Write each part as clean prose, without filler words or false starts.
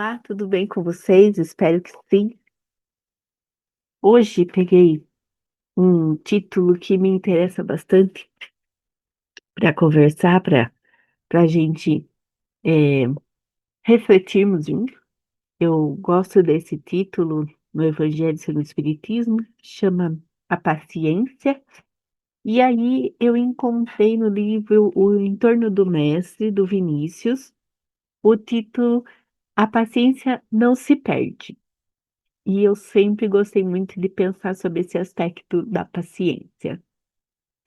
Olá, tudo bem com vocês? Espero que sim. Hoje peguei um título que me interessa bastante para conversar, para a gente eh, refletirmos junto. Eu gosto desse título no Evangelho segundo o Espiritismo, chama A Paciência. E aí eu encontrei no livro O Entorno do Mestre, do Vinícius, o título A Paciência Não Se Perde. E eu sempre gostei muito de pensar sobre esse aspecto da paciência,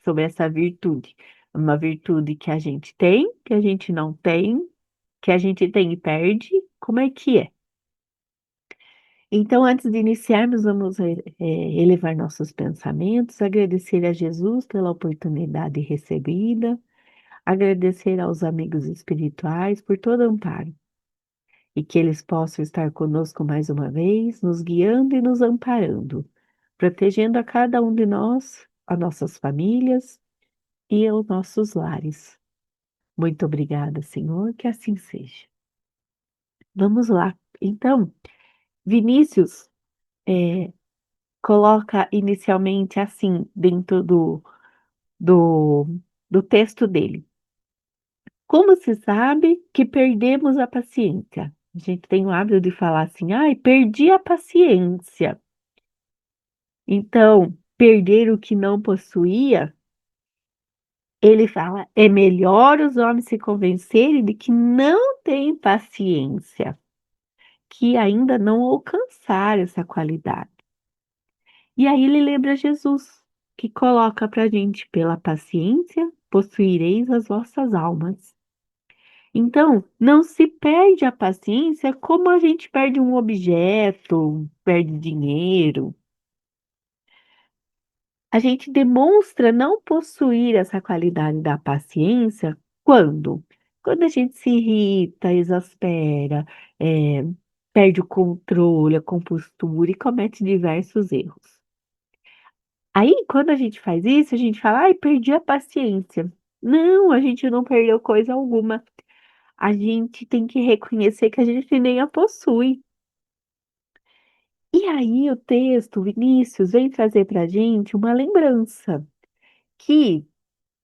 sobre essa virtude. Uma virtude que a gente tem, que a gente não tem, que a gente tem e perde, como é que é? Então, antes de iniciarmos, vamos elevar nossos pensamentos, agradecer a Jesus pela oportunidade recebida, agradecer aos amigos espirituais por todo amparo, e que eles possam estar conosco mais uma vez, nos guiando e nos amparando, protegendo a cada um de nós, as nossas famílias e os nossos lares. Muito obrigada, Senhor, que assim seja. Vamos lá. Então, Vinícius eh, coloca inicialmente assim, dentro do, do texto dele. Como se sabe que perdemos a paciência? A gente tem o hábito de falar assim, ai, perdi a paciência. Então, perder o que não possuía, ele fala, é melhor os homens se convencerem de que não têm paciência, que ainda não alcançaram essa qualidade. E aí ele lembra Jesus, que coloca para a gente, pela paciência, possuireis as vossas almas. Então, não se perde a paciência como a gente perde um objeto, perde dinheiro. A gente demonstra não possuir essa qualidade da paciência quando? Quando a gente se irrita, exaspera, eh, perde o controle, a compostura e comete diversos erros. Aí, quando a gente faz isso, a gente fala, ai, perdi a paciência. Não, a gente não perdeu coisa alguma. A gente tem que reconhecer que a gente nem a possui. E aí, o texto, Vinícius, vem trazer para a gente uma lembrança que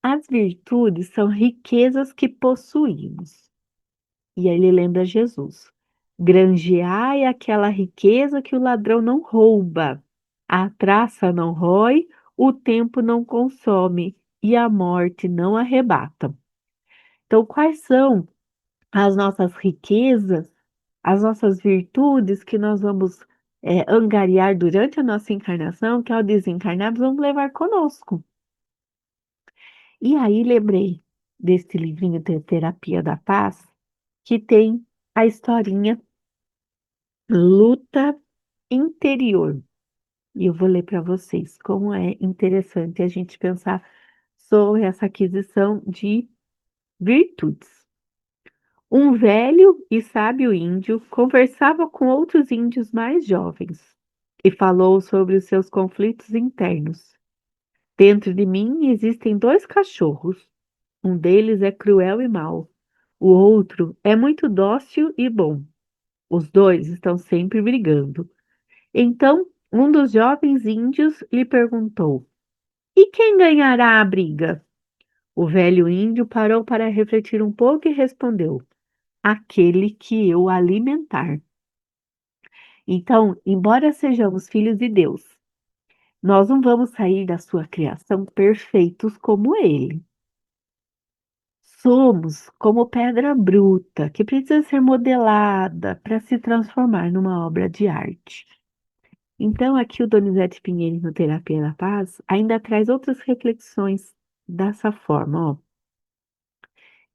as virtudes são riquezas que possuímos. E aí ele lembra Jesus. Granjeai aquela riqueza que o ladrão não rouba, a traça não rói, o tempo não consome e a morte não arrebata. Então, quais são as nossas riquezas, as nossas virtudes que nós vamos angariar durante a nossa encarnação, que ao desencarnarmos vamos levar conosco? E aí lembrei desse livrinho de Terapia da Paz, que tem a historinha Luta Interior. E eu vou ler para vocês como é interessante a gente pensar sobre essa aquisição de virtudes. Um velho e sábio índio conversava com outros índios mais jovens e falou sobre os seus conflitos internos. Dentro de mim existem dois cachorros. Um deles é cruel e mau. O outro é muito dócil e bom. Os dois estão sempre brigando. Então, um dos jovens índios lhe perguntou: E quem ganhará a briga? O velho índio parou para refletir um pouco e respondeu: Aquele que eu alimentar. Então, embora sejamos filhos de Deus, nós não vamos sair da sua criação perfeitos como ele. Somos como pedra bruta que precisa ser modelada para se transformar numa obra de arte. Então, aqui o Donizete Pinheiro, no Terapia da Paz, ainda traz outras reflexões dessa forma. Ó.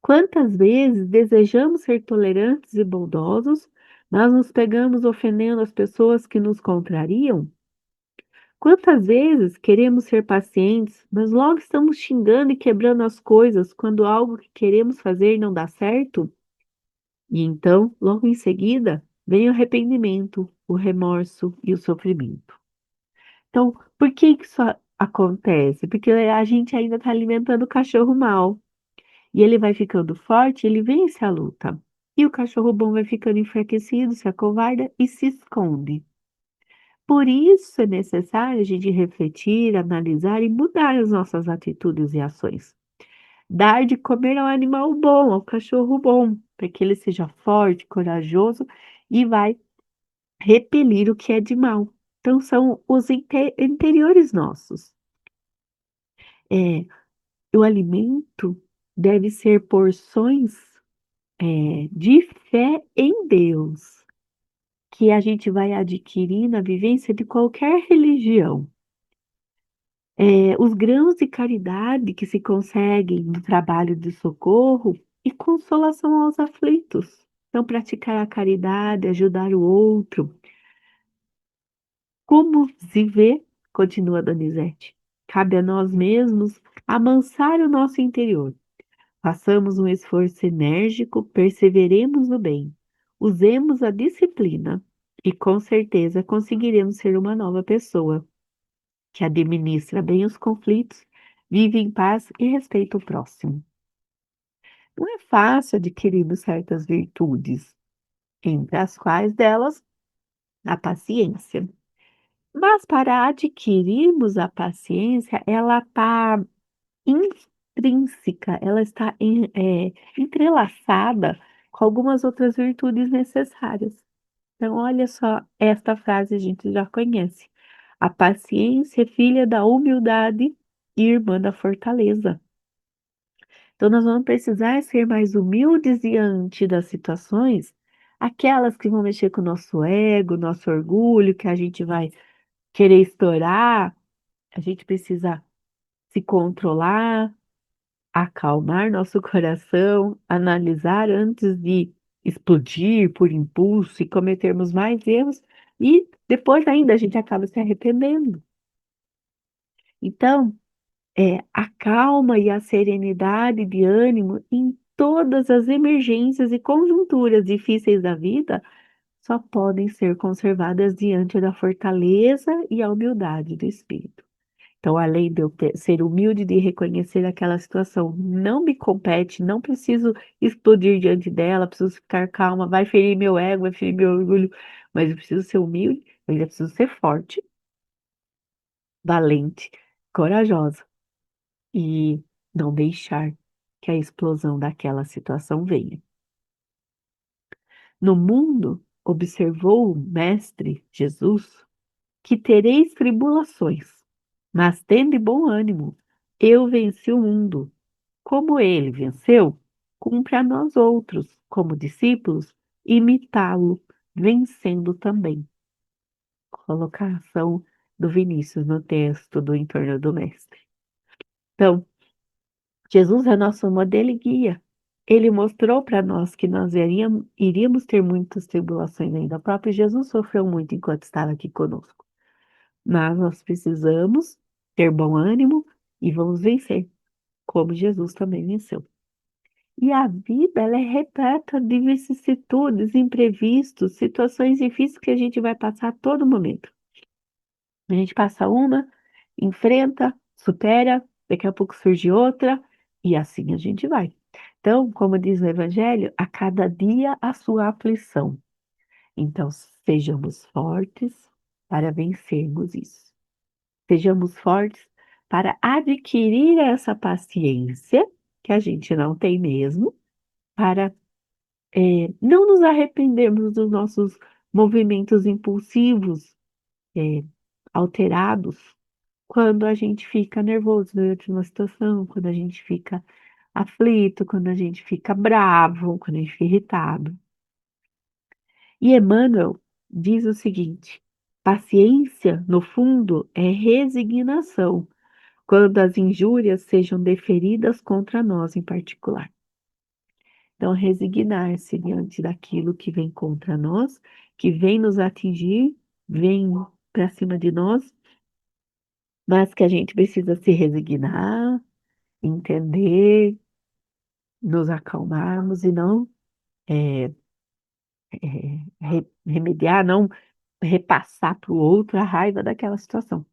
Quantas vezes desejamos ser tolerantes e bondosos, mas nos pegamos ofendendo as pessoas que nos contrariam? Quantas vezes queremos ser pacientes, mas logo estamos xingando e quebrando as coisas quando algo que queremos fazer não dá certo? E então, logo em seguida, vem o arrependimento, o remorso e o sofrimento. Então, por que que isso acontece? Porque a gente ainda está alimentando o cachorro mal. E ele vai ficando forte, ele vence a luta. E o cachorro bom vai ficando enfraquecido, se acovarda e se esconde. Por isso é necessário a gente refletir, analisar e mudar as nossas atitudes e ações. Dar de comer ao animal bom, ao cachorro bom, para que ele seja forte, corajoso e vai repelir o que é de mal. Então, são os interiores nossos. É, o alimento deve ser porções, de fé em Deus, que a gente vai adquirir na vivência de qualquer religião. Os grãos de caridade que se conseguem no trabalho de socorro e consolação aos aflitos. Então, praticar a caridade, ajudar o outro. Como se vê, continua Donizete, cabe a nós mesmos amansar o nosso interior. Façamos um esforço enérgico, perseveremos no bem, usemos a disciplina e com certeza conseguiremos ser uma nova pessoa que administra bem os conflitos, vive em paz e respeita o próximo. Não é fácil adquirirmos certas virtudes, entre as quais delas a paciência. Mas para adquirirmos a paciência, ela está intrínseca, ela está entrelaçada com algumas outras virtudes necessárias. Então, olha só, esta frase a gente já conhece. A paciência é filha da humildade e irmã da fortaleza. Então, nós vamos precisar ser mais humildes diante das situações, aquelas que vão mexer com o nosso ego, nosso orgulho, que a gente vai querer estourar. A gente precisa se controlar, acalmar nosso coração, analisar antes de explodir por impulso e cometermos mais erros, e depois ainda a gente acaba se arrependendo. Então, a calma e a serenidade de ânimo em todas as emergências e conjunturas difíceis da vida só podem ser conservadas diante da fortaleza e a humildade do espírito. Então, além de eu ser humilde de reconhecer aquela situação, não me compete, não preciso explodir diante dela, preciso ficar calma, vai ferir meu ego, vai ferir meu orgulho, mas eu preciso ser humilde, eu ainda preciso ser forte, valente, corajosa e não deixar que a explosão daquela situação venha. No mundo, observou o Mestre Jesus que tereis tribulações, mas tende bom ânimo, eu venci o mundo. Como ele venceu, cumpre a nós outros, como discípulos, imitá-lo, vencendo também. Colocação do Vinícius no texto do Em Torno do Mestre. Então, Jesus é nosso modelo e guia. Ele mostrou para nós que nós iríamos ter muitas tribulações ainda. O próprio Jesus sofreu muito enquanto estava aqui conosco. Mas nós precisamos ter bom ânimo e vamos vencer, como Jesus também venceu. E a vida, ela é repleta de vicissitudes, imprevistos, situações difíceis que a gente vai passar a todo momento. A gente passa uma, enfrenta, supera, daqui a pouco surge outra, e assim a gente vai. Então, como diz o Evangelho, a cada dia a sua aflição. Então, sejamos fortes para vencermos isso. Sejamos fortes para adquirir essa paciência, que a gente não tem mesmo, para não nos arrependermos dos nossos movimentos impulsivos, é, alterados, quando a gente fica nervoso durante uma situação, quando a gente fica aflito, quando a gente fica bravo, quando a gente fica irritado. E Emmanuel diz o seguinte: paciência, no fundo, é resignação, quando as injúrias sejam deferidas contra nós em particular. Então, resignar-se diante daquilo que vem contra nós, que vem nos atingir, vem para cima de nós, mas que a gente precisa se resignar, entender, nos acalmarmos e não é, remediar, não repassar para o outro a raiva daquela situação.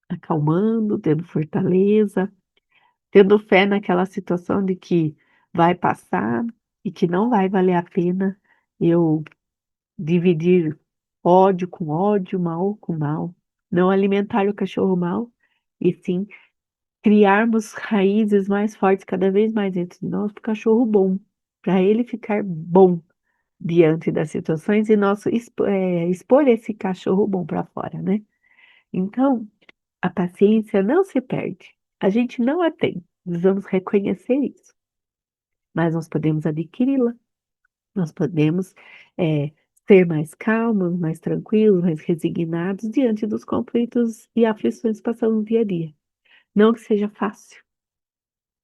Acalmando, tendo fortaleza, tendo fé naquela situação de que vai passar e que não vai valer a pena eu dividir ódio, mal com mal, não alimentar o cachorro mal, e sim criarmos raízes mais fortes cada vez mais dentro de nós para o cachorro bom, para ele ficar bom diante das situações e nós expor esse cachorro bom para fora, né? Então, a paciência não se perde. A gente não a tem. Precisamos reconhecer isso. Mas nós podemos adquiri-la. Nós podemos é, ser mais calmos, mais tranquilos, mais resignados diante dos conflitos e aflições que passamos no dia a dia. Não que seja fácil.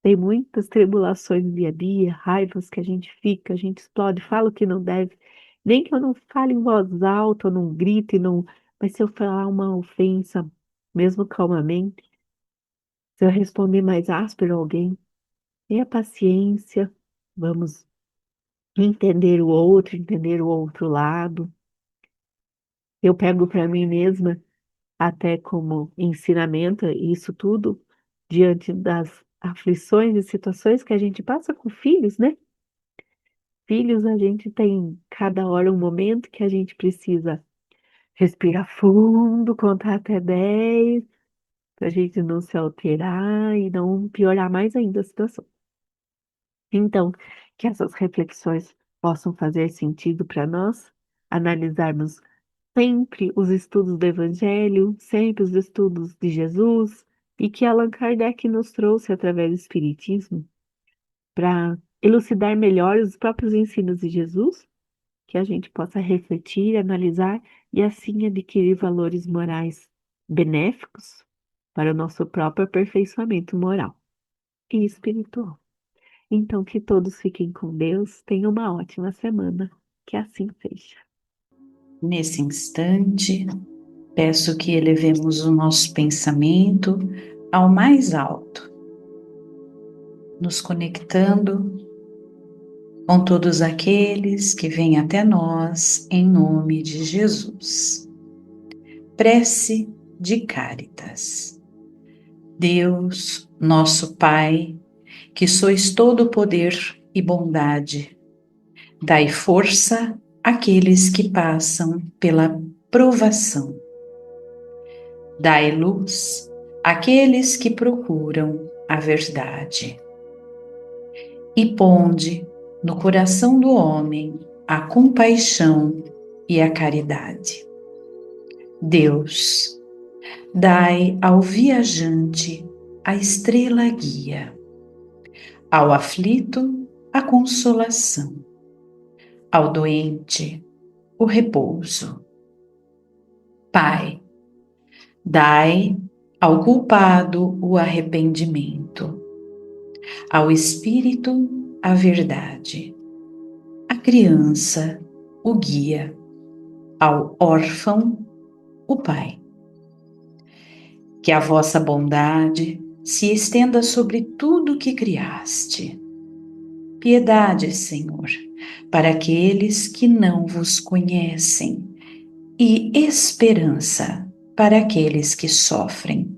Tem muitas tribulações no dia a dia, raivas que a gente fica, a gente explode, fala o que não deve. Nem que eu não fale em voz alta, ou não grite, não... mas se eu falar uma ofensa, mesmo calmamente, se eu responder mais áspero a alguém, tenha paciência, vamos entender o outro lado. Eu pego para mim mesma, até como ensinamento, isso tudo, diante das aflições e situações que a gente passa com filhos, né? Filhos, a gente tem cada hora um momento que a gente precisa respirar fundo, contar até 10, para a gente não se alterar e não piorar mais ainda a situação. Então, que essas reflexões possam fazer sentido para nós, analisarmos sempre os estudos do Evangelho, sempre os estudos de Jesus, e que Allan Kardec nos trouxe através do Espiritismo, para elucidar melhor os próprios ensinos de Jesus, que a gente possa refletir, analisar e assim adquirir valores morais benéficos para o nosso próprio aperfeiçoamento moral e espiritual. Então, que todos fiquem com Deus, tenham uma ótima semana, que assim seja. Nesse instante, peço que elevemos o nosso pensamento ao mais alto, nos conectando com todos aqueles que vêm até nós em nome de Jesus. Prece de Cáritas. Deus, nosso Pai, que sois todo poder e bondade, dai força àqueles que passam pela provação. Dai luz àqueles que procuram a verdade. E ponde no coração do homem a compaixão e a caridade. Deus, dai ao viajante a estrela guia, ao aflito a consolação, ao doente o repouso. Pai, dai ao culpado o arrependimento, ao espírito a verdade, à criança o guia, ao órfão o pai. Que a vossa bondade se estenda sobre tudo que criaste. Piedade, Senhor, para aqueles que não vos conhecem, e esperança para aqueles que sofrem.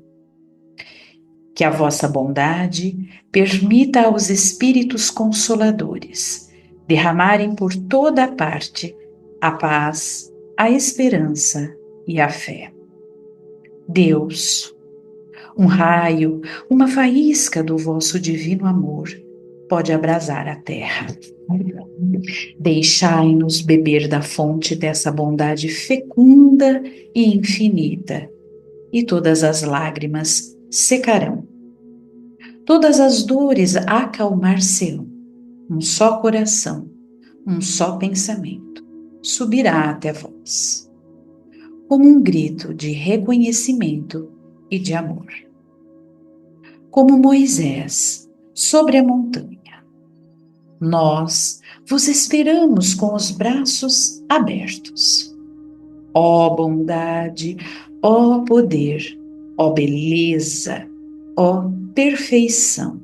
Que a vossa bondade permita aos Espíritos Consoladores derramarem por toda a parte a paz, a esperança e a fé. Deus, um raio, uma faísca do vosso divino amor pode abrasar a terra. Deixai-nos beber da fonte dessa bondade fecunda e infinita, e todas as lágrimas secarão. Todas as dores acalmar-se-ão. Um só coração, um só pensamento subirá até vós, como um grito de reconhecimento e de amor. Como Moisés sobre a montanha, nós vos esperamos com os braços abertos. Ó bondade, ó poder, ó beleza, ó perfeição.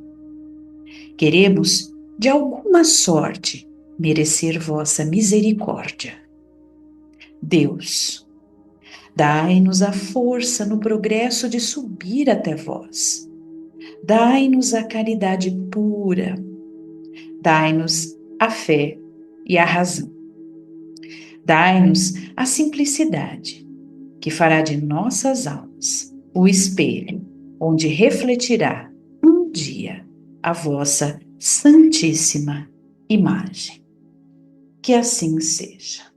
Queremos, de alguma sorte, merecer vossa misericórdia. Deus, dai-nos a força no progresso de subir até vós. Dai-nos a caridade pura. Dai-nos a fé e a razão. Dai-nos a simplicidade, que fará de nossas almas o espelho onde refletirá um dia a vossa santíssima imagem. Que assim seja.